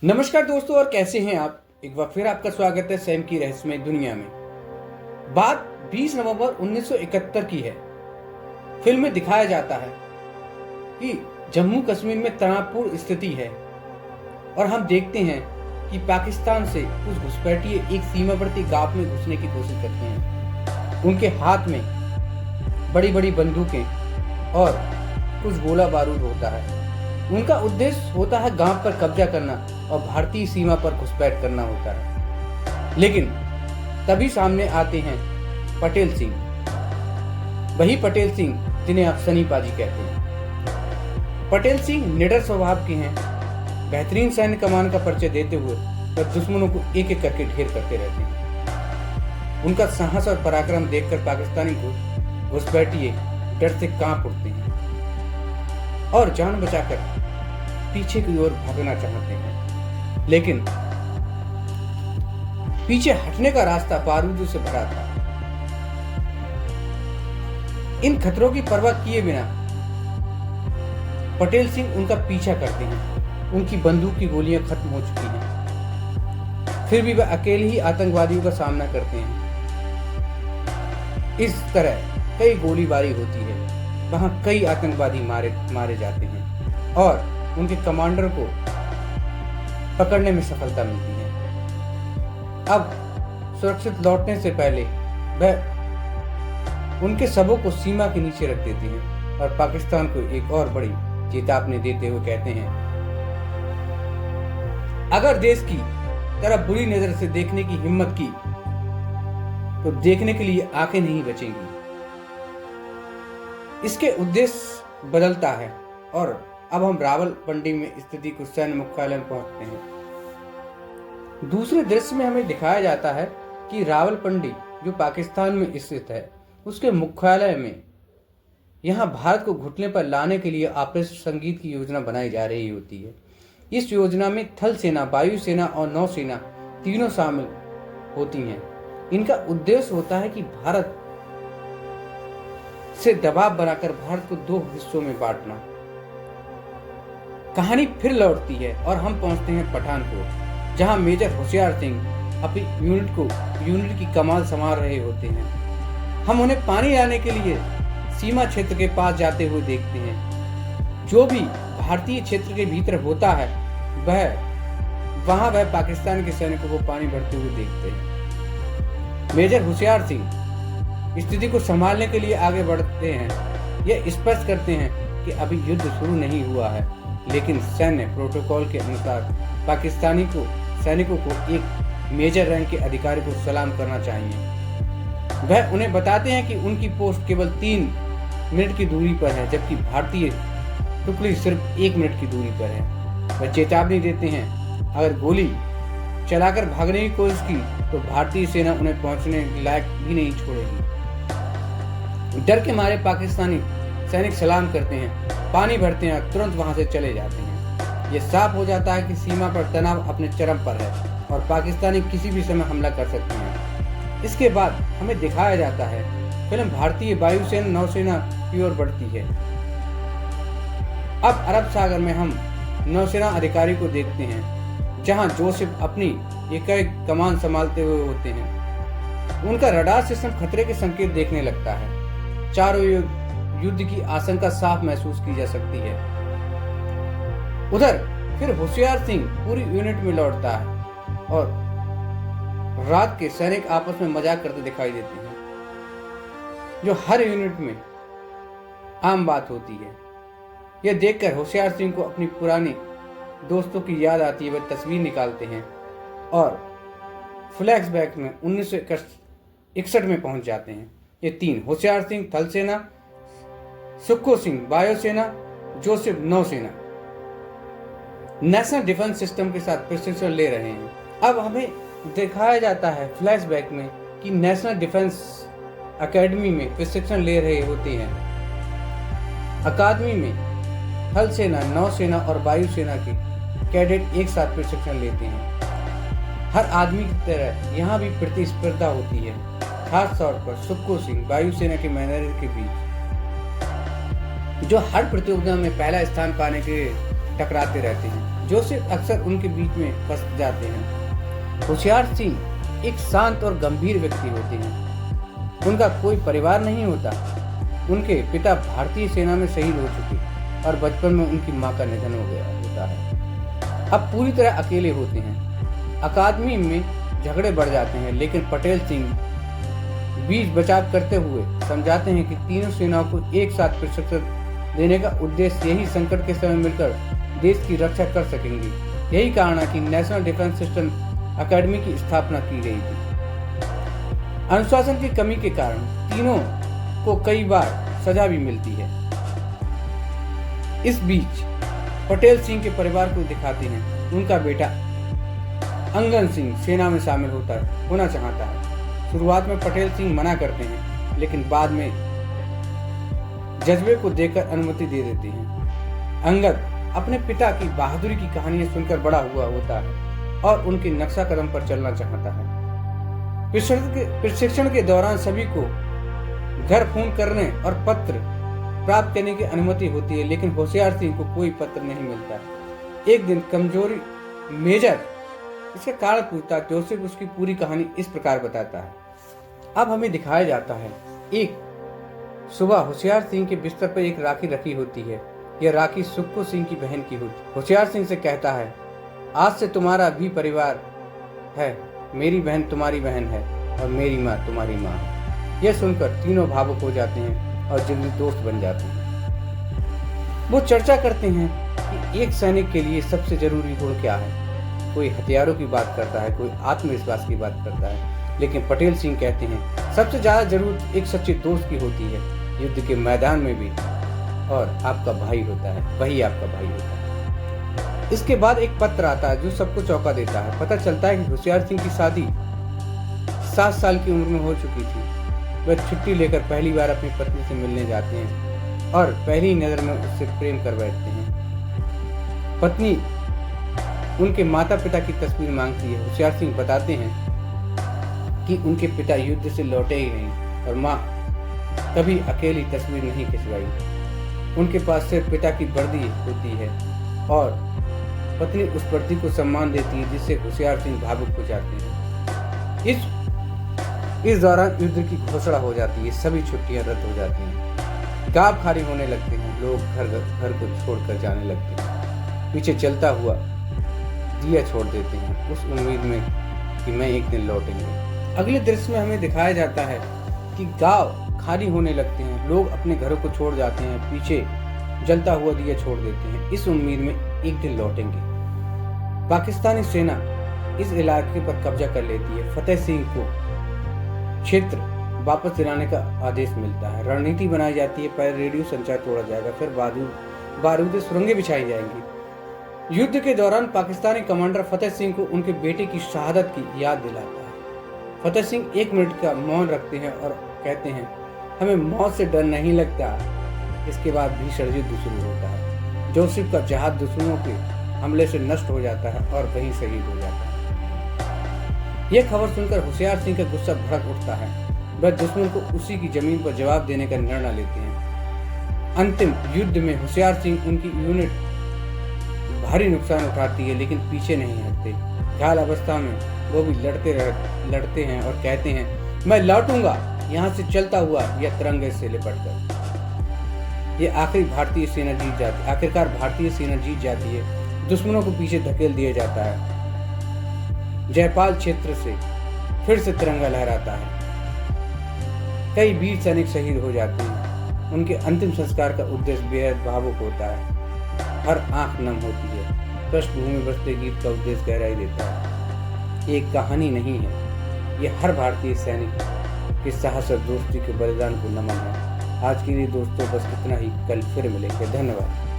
नमस्कार दोस्तों, और कैसे हैं आप। एक बार फिर आपका स्वागत है सैम की रहस्यमय दुनिया में। बात 20 नवंबर 1971 की है। फिल्म में दिखाया जाता है कि जम्मू कश्मीर में तनावपूर्ण स्थिति है और हम देखते हैं कि पाकिस्तान से कुछ घुसपैठिए एक सीमावर्ती गांव में घुसने की कोशिश करते हैं। उनके हाथ में बड़ी बड़ी बंदूकें और कुछ गोला बारूद होता है। उनका उद्देश्य होता है गांव पर कब्जा करना और भारतीय सीमा पर घुसपैठ करना होता है। लेकिन तभी सामने आते हैं पटेल सिंह, वही पटेल सिंह जिन्हें आप सनी पाजी कहते हैं। पटेल सिंह निडर स्वभाव के हैं। बेहतरीन सैन्य कमान का परिचय देते हुए वह दुश्मनों को एक एक करके ढेर करते रहते हैं। उनका साहस और पराक्रम देखकर पाकिस्तानी घुसपैठिए डर से कांप उठते हैं और जान बचाकर पीछे की ओर भागना चाहते हैं। लेकिन पीछे हटने का रास्ता बारूदों से भरा था। इन खतरों की परवाह किए बिना पटेल सिंह उनका पीछा करते हैं। उनकी बंदूक की गोलियां खत्म हो चुकी हैं, फिर भी वह अकेले ही आतंकवादियों का सामना करते हैं। इस तरह कई गोलीबारी होती है, वहां कई आतंकवादी मारे जाते हैं और उनके कमांडर को पकड़ने में सफलता मिलती है। अब सुरक्षित लौटने से पहले वह उनके शवों को सीमा के नीचे रख देते हैं और पाकिस्तान को एक और बड़ी चेतावनी देते हुए कहते हैं, अगर देश की तरफ बुरी नजर से देखने की हिम्मत की तो देखने के लिए आंखें नहीं बचेंगी। इसके उद्देश्य बदलता है और अब हम रावलपिंडी में स्थिति कुछ सैन्य मुख्यालय में पहुंचते हैं। दूसरे दृश्य में हमें दिखाया जाता है कि रावलपिंडी जो पाकिस्तान में स्थित है, उसके मुख्यालय में यहां भारत को घुटने पर लाने के लिए ऑपरेशन संगीत की योजना बनाई जा रही होती है। इस योजना में थल सेना, वायुसेना और नौसेना तीनों शामिल होती हैं। इनका उद्देश्य होता है कि भारत से दबाव बनाकर भारत को दो हिस्सों में बांटना। कहानी फिर लौटती है और हम पहुंचते हैं पठानकोट, जहां मेजर होशियार सिंह अपनी यूनिट की कमान संभाल रहे होते हैं। हम उन्हें पानी लाने के लिए सीमा क्षेत्र के पास जाते हुए देखते हैं। जो भी भारतीय क्षेत्र के भीतर होता है वह पाकिस्तान के सैनिकों को पानी भरते हुए देखते हैं। मेजर होशियार सिंह स्थिति को संभालने के लिए आगे बढ़ते हैं। यह स्पष्ट करते हैं कि अभी युद्ध शुरू नहीं हुआ है, लेकिन सैन्य प्रोटोकॉल के अनुसार पाकिस्तानी सैनिकों को एक मेजर रैंक के अधिकारी को सलाम करना चाहिए। वह उन्हें बताते हैं कि उनकी पोस्ट केवल 3 मिनट की दूरी पर है, जबकि भारतीय टुकड़ी सिर्फ 1 मिनट की दूरी पर है। वह चेतावनी देते हैं, अगर गोली चलाकर भागने की कोशिश की तो भारतीय सेना उन्हें पहुंचने लायक भी नहीं छोड़ेगी। डर के मारे पाकिस्तानी सैनिक सलाम करते हैं, पानी भरते हैं और तुरंत वहां से चले जाते हैं। यह साफ हो जाता है कि सीमा पर तनाव अपने चरम पर है और पाकिस्तानी किसी भी समय हमला कर सकते हैं। इसके बाद हमें दिखाया जाता है फिल्म भारतीय वायुसेना नौसेना की ओर बढ़ती है। अब अरब सागर में हम नौसेना अधिकारी को देखते हैं, जहां जोसेफ अपनी एकाएक कमान संभालते हुए होते हैं। उनका रडार सिस्टम खतरे के संकेत देखने लगता है। चारों युद्ध की आशंका साफ महसूस की जा सकती है। उधर फिर होशियार सिंह पूरी यूनिट में लौटता है और रात के सैनिक आपस में मजाक करते दिखाई देते हैं, जो हर यूनिट में आम बात होती है। यह देखकर होशियार सिंह को अपनी पुरानी दोस्तों की याद आती है। वह तस्वीर निकालते हैं और फ्लैशबैक में 1961 में पहुंच जाते हैं। ये 3 होशियार सिंह थल सेना, सुक्खू सिंह वायुसेना, जोसेफ नौसेना नेशनल डिफेंस सिस्टम के साथ प्रशिक्षण ले रहे हैं। अब हमें दिखाया जाता है फ्लैशबैक में कि नेशनल डिफेंस एकेडमी में प्रशिक्षण ले रहे होते हैं। अकादमी में थल सेना, नौसेना और वायुसेना के कैडेट एक साथ प्रशिक्षण लेते हैं। हर आदमी की तरह यहाँ भी प्रतिस्पर्धा होती है, खास तौर पर सुक्खू सिंह वायुसेना के मैनेजर के बीच, जो हर प्रतियोगिता में पहला स्थान पाने के टकराते रहते हैं। जोसेफ अक्सर उनके बीच में फंस जाते हैं। होशियार सिंह एक शांत और गंभीर व्यक्ति होते हैं। उनका कोई परिवार नहीं होता। उनके पिता भारतीय सेना में शहीद हो चुके और बचपन में उनकी मां का निधन हो गया होता है। अब पूरी तरह अकेले होते हैं। अकादमी में झगड़े बढ़ जाते हैं, लेकिन पटेल सिंह बीच बचाव करते हुए समझाते हैं कि तीनों सेनाओं को एक साथ प्रशिक्षण देने का उद्देश्य यही संकट के समय मिलकर देश की रक्षा कर सकेंगे। यही कारण है कि नेशनल डिफेंस सिस्टम अकेडमी की स्थापना की गई थी। अनुशासन की कमी के कारण तीनों को कई बार सजा भी मिलती है। इस बीच पटेल सिंह के परिवार को दिखाते हैं। उनका बेटा अंगन सिंह सेना में शामिल होना चाहता है। शुरुआत में पटेल सिंह मना करते हैं, लेकिन बाद में जज्बे को देखकर अनुमति दे देते हैं। अंगद अपने पिता की बहादुरी की कहानियां सुनकर बड़ा हुआ होता है और उनके नक्शा कदम पर चलना चाहता है। प्रशिक्षण के दौरान सभी को घर फोन करने और पत्र प्राप्त करने की अनुमति होती है, लेकिन होशियार सिंह को कोई पत्र नहीं मिलता। एक दिन कमजोरी मेजर इसका कारण पूछता है। जोसेफ उसकी पूरी कहानी इस प्रकार बताता है। अब हमें दिखाया जाता है, एक सुबह होशियार सिंह के बिस्तर पर एक राखी रखी होती है। यह राखी सुक्खू सिंह की बहन की होती। होशियार सिंह से कहता है, आज से तुम्हारा भी परिवार है। मेरी बहन तुम्हारी बहन है और मेरी माँ तुम्हारी माँ है। यह सुनकर तीनों भावुक हो जाते हैं और जल्दी दोस्त बन जाते हैं। वो चर्चा करते हैं कि एक सैनिक के लिए सबसे जरूरी गुण क्या है। कोई हथियारों की बात करता है, कोई आत्मविश्वास की बात करता है, लेकिन पटेल सिंह कहते हैं सबसे ज्यादा जरूरत एक सच्चे दोस्त की होती है, युद्ध के मैदान में भी, और आपका भाई होता है, वही आपका भाई होता है। इसके बाद एक पत्र आता है जो सबको चौंका देता है। पता चलता है कि होशियार सिंह की शादी 7 साल की उम्र में हो चुकी थी। वह छुट्टी लेकर पहली बार अपनी पत्नी से मिलने जाते हैं और पहली नजर में उससे प्रेम कर बैठते हैं। पत्नी उनके माता पिता की तस्वीर मांगती है। होशियार सिंह बताते हैं कि उनके पिता युद्ध से लौटे ही नहीं और माँ कभी अकेली तस्वीर नहीं खिंचवाई। उनके पास सिर्फ पिता की वर्दी होती है और पत्नी उस वर्दी को सम्मान देती है, जिससे होशियार सिंह भावुक हो जाते हैं। इस दौरान युद्ध की घोषणा हो जाती है। सभी छुट्टियां रद्द हो जाती हैं। गांव खाली होने लगते हैं। लोग घर को छोड़कर जाने लगते हैं। पीछे चलता हुआ दिया छोड़ देते हैं, उस उम्मीद में कि मैं एक दिन लौटेंगे। अगले दृश्य में हमें दिखाया जाता है कि गांव खाली होने लगते हैं। लोग अपने घरों को छोड़ जाते हैं, पीछे जलता हुआ दिया छोड़ देते हैं, इस उम्मीद में एक दिन लौटेंगे। पाकिस्तानी सेना इस इलाके पर कब्जा कर लेती है। फतेह सिंह को क्षेत्र वापस दिलाने का आदेश मिलता है। रणनीति बनाई जाती है। पहले रेडियो संचार तोड़ा जाएगा, फिर बारूदी सुरंगें बिछाई जाएंगी। युद्ध के दौरान पाकिस्तानी कमांडर फतेह सिंह को उनके बेटे की शहादत की याद दिलाता है। फतेह सिंह 1 मिनट का मौन रखते हैं और कहते हैं, हमें मौत से डर नहीं लगता। इसके बाद भीषण युद्ध शुरू होता है। जोसेफ का जहाज दुश्मनों के हमले से नष्ट हो जाता है और वहीं शहीद हो जाता है। यह खबर सुनकर होशियार सिंह का गुस्सा भड़क उठता है। वह दुश्मन को उसी की जमीन पर जवाब देने का निर्णय लेते हैं। अंतिम युद्ध में होशियार सिंह उनकी यूनिट भारी नुकसान उठाती है, लेकिन पीछे नहीं हटते। घायल अवस्था में वो भी लड़ते हैं और कहते हैं, मैं लौटूंगा यहाँ से चलता हुआ या तिरंगे से लिपटकर। ये आखिरकार भारतीय सेना जीत जाती है। दुश्मनों को पीछे धकेल दिया जाता है। जयपाल क्षेत्र से फिर से तिरंगा लहराता है। कई वीर सैनिक शहीद हो जाते हैं। उनके अंतिम संस्कार का उद्देश्य बेहद भावुक होता है। हर आंख नम होती है। पृष्ठभूमि बजते गीत का उद्देश्य गहराई देता है। ये एक कहानी नहीं है, ये हर भारतीय सैनिक के साहस और दोस्ती के बलिदान को नमन है। आज के लिए दोस्तों बस इतना ही। कल फिर मिलेंगे। धन्यवाद।